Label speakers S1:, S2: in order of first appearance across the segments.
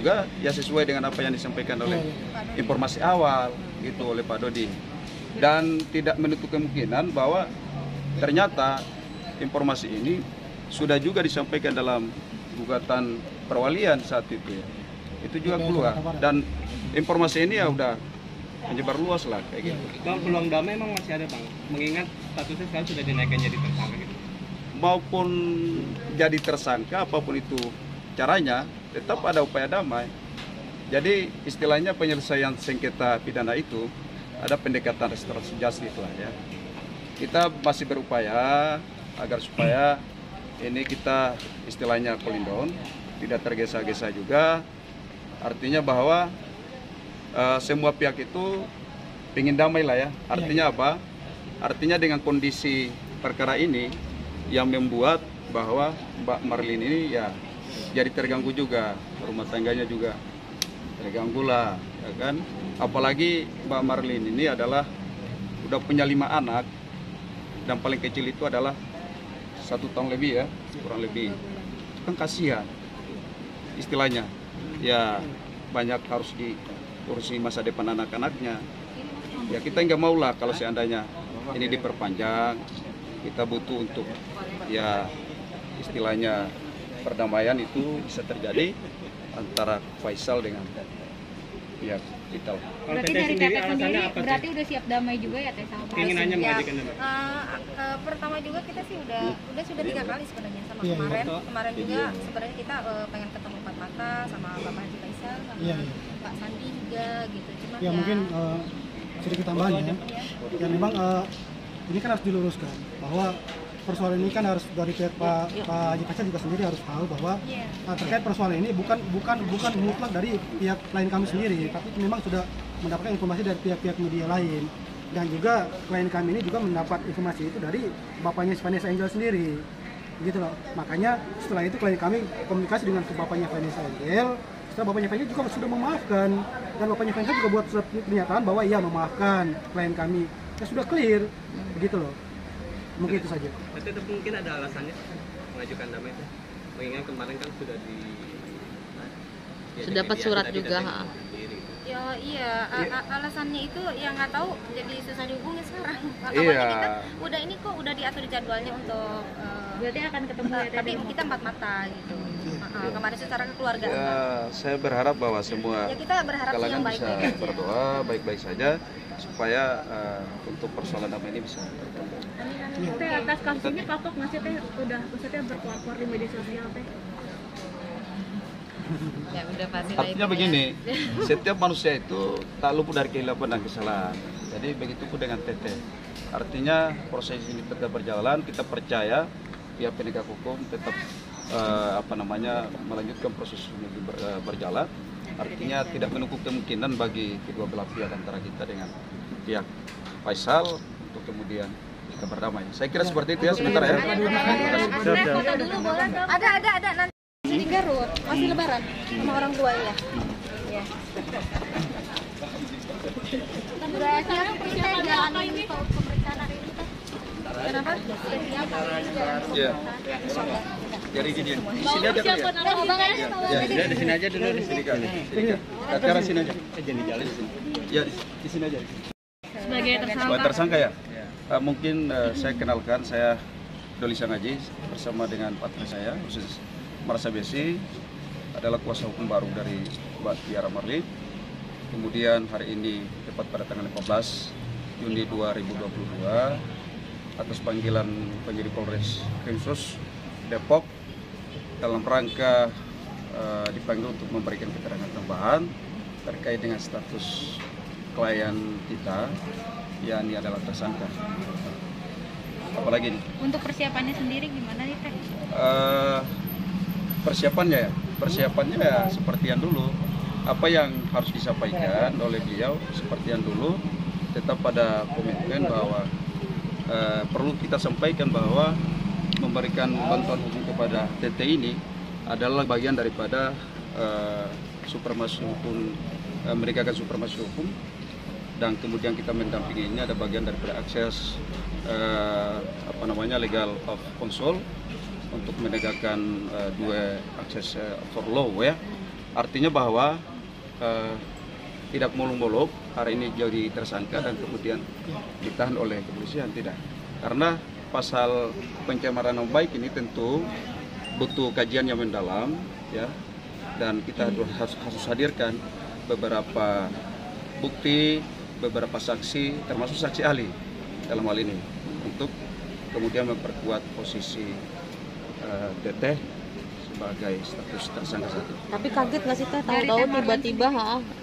S1: juga ya sesuai dengan apa yang disampaikan oleh informasi awal gitu oleh Pak Dodi, dan tidak menutup kemungkinan bahwa ternyata informasi ini sudah juga disampaikan dalam gugatan perwalian saat itu ya. Itu juga keluar, dan informasi ini ya udah menyebar luas lah kayak gitu.
S2: Bang, peluang damai emang masih ada bang, mengingat statusnya sekarang sudah dinaikkan jadi tersangka gitu.
S1: Maupun jadi tersangka apapun itu caranya, tetap ada upaya damai. Jadi istilahnya penyelesaian sengketa pidana itu ada pendekatan restoratif justice lah ya. Kita masih berupaya agar supaya ini kita istilahnya cooling down, tidak tergesa-gesa juga. Artinya bahwa semua pihak itu ingin damai lah ya. Artinya apa? Artinya dengan kondisi perkara ini yang membuat bahwa Mbak Marlin ini ya jadi terganggu juga, rumah tangganya juga terganggu lah, ya kan? Apalagi Mbak Marlin ini adalah udah punya 5 anak, dan paling kecil itu adalah 1 tahun lebih ya, kurang lebih. Itu kan kasihan, istilahnya. Ya banyak harus diurusi masa depan anak-anaknya. Ya kita nggak mau lah kalau seandainya ini diperpanjang. Kita butuh untuk ya istilahnya perdamaian itu bisa terjadi antara Faisal dengan pihak Vital.
S3: Berarti dari Teteh sendiri berarti udah siap damai juga ya Teh sama Pak?
S2: Keinginannya mengajukan damai.
S4: Pertama juga kita sih sudah 3 kali sebenarnya sama kemarin juga sebenarnya kita pengen ketemu empat mata sama Bapak Haji Faisal sama Pak Sandi juga gitu. Cuma
S5: ya mungkin sedikit tambahan ya. Ya memang ini kan harus diluruskan bahwa persoalan ini kan harus dari pihak Pak Haji Faisal juga sendiri harus tahu bahwa terkait persoalan ini bukan mutlak dari pihak klien kami sendiri, tapi memang sudah mendapatkan informasi dari pihak-pihak media lain, dan juga klien kami ini juga mendapat informasi itu dari bapaknya Vanessa Angel sendiri, gitu loh. Makanya setelah itu klien kami komunikasi dengan bapaknya Vanessa Angel. Setelah bapaknya Vanessa juga sudah memaafkan, dan bapaknya Vanessa juga buat surat pernyataan bahwa ia memaafkan klien kami. Ya sudah clear, begitu loh. Mungkin itu saja.
S2: Tapi mungkin ada alasannya mengajukan damai itu. Mengingat kemarin kan sudah
S6: dapat surat juga.
S4: Ya iya, alasannya itu ya nggak tahu, jadi susah dihubungi sekarang. Awalnya kita udah diatur jadwalnya untuk
S3: Berarti akan ketemu ya
S4: tapi kita empat mata gitu. Kemarin secara kekeluargaan.
S1: Ya, saya berharap bahwa semua
S4: kita berharap
S1: kalangan
S4: yang
S1: bisa berdoa baik-baik saja supaya untuk persoalan damai ini bisa tercapai.
S3: Teh, atas kasus ini kapok nggak sih Teh udah maksudnya berkuar-kuar di media sosial Teh?
S6: Ya udah pasti.
S1: Artinya begini, setiap manusia itu tak luput dari kehilapan dan kesalahan. Jadi begitu pun dengan Teteh. Artinya proses ini tetap berjalan, kita percaya pihak penegak hukum tetap melanjutkan proses ini berjalan. Artinya tidak menutup kemungkinan bagi kedua belah pihak antara kita dengan pihak Faisal untuk kemudian kita berdamai. Saya kira seperti itu ya sebentar ya.
S4: Foto dulu boleh dong. Ada nanti di Garut masih lebaran sama orang tua ya. Iya. Udah siap kita jalanin pemeriksaan hari ini Teh. Kenapa?
S1: Iya. Jadi gini, di sini aja kali ya. Ya, di sini aja dulu di sini kali. Acara sini aja.
S2: Jadi jalan di sini.
S1: Ya, di sini aja.
S3: Sebagai
S1: Tersangka ya. Mungkin saya kenalkan, saya Doli Sangaji bersama dengan partner saya khusus Marsa Besi adalah kuasa hukum baru dari Mbak Tiara Marlin. Kemudian hari ini tepat pada tanggal 15 Juni 2022 atas panggilan penyidik Polres Krimsus Depok dalam rangka dipanggil untuk memberikan keterangan tambahan terkait dengan status klien kita yang ini adalah tersangka. Apalagi nih? Untuk persiapannya sendiri gimana nih Teh? Persiapannya ya seperti yang dulu. Apa yang harus disampaikan oleh beliau seperti yang dulu, tetap pada komitmen bahwa perlu kita sampaikan bahwa memberikan bantuan hukum kepada TT ini adalah bagian daripada supremasi hukum, menegakkan supremasi hukum, dan kemudian kita mendampingi ini ada bagian daripada akses legal of counsel untuk menegakkan dua akses for law ya. Artinya bahwa tidak muluk-muluk hari ini jadi tersangka dan kemudian ditahan oleh kepolisian, tidak. Karena pasal pencemaran nama baik ini tentu butuh kajian yang mendalam, ya, dan kita harus hadirkan beberapa bukti, beberapa saksi, termasuk saksi ahli dalam hal ini, untuk kemudian memperkuat posisi Teteh sebagai status tersangka satu.
S6: Tapi kaget nggak sih Teh, tahu-tahu tiba-tiba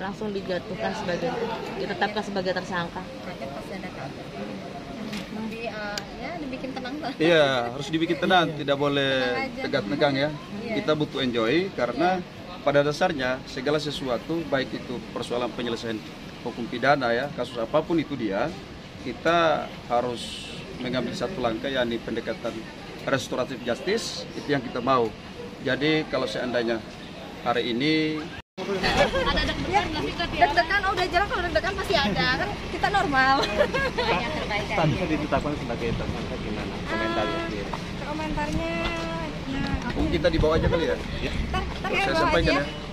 S6: langsung dijatuhkan sebagai, ditetapkan sebagai tersangka?
S4: Kaget pas ada kaget. Ya dibikin tenang lah.
S1: Iya, harus dibikin tenang, tidak boleh tegak-tegang ya. Kita butuh enjoy karena pada dasarnya segala sesuatu, baik itu persoalan penyelesaian hukum pidana ya, kasus apapun itu dia, kita harus mengambil satu langkah, yakni pendekatan restoratif justice, itu yang kita mau. Jadi kalau seandainya hari ini
S3: Ada deg-degan nggak sih Kak?
S4: Deg-degan, udah jarang kalau deg-degan pasti ada, kan kita normal. Yang terbaik aja.
S2: Statusnya ditetapkan sebagai tersangka gimana? Komentarnya sendiri.
S4: Komentarnya, ya,
S1: kita dibawa aja kali ya.
S4: ntar
S1: Saya
S4: bawa
S1: sampaikan
S4: aja.
S1: ya.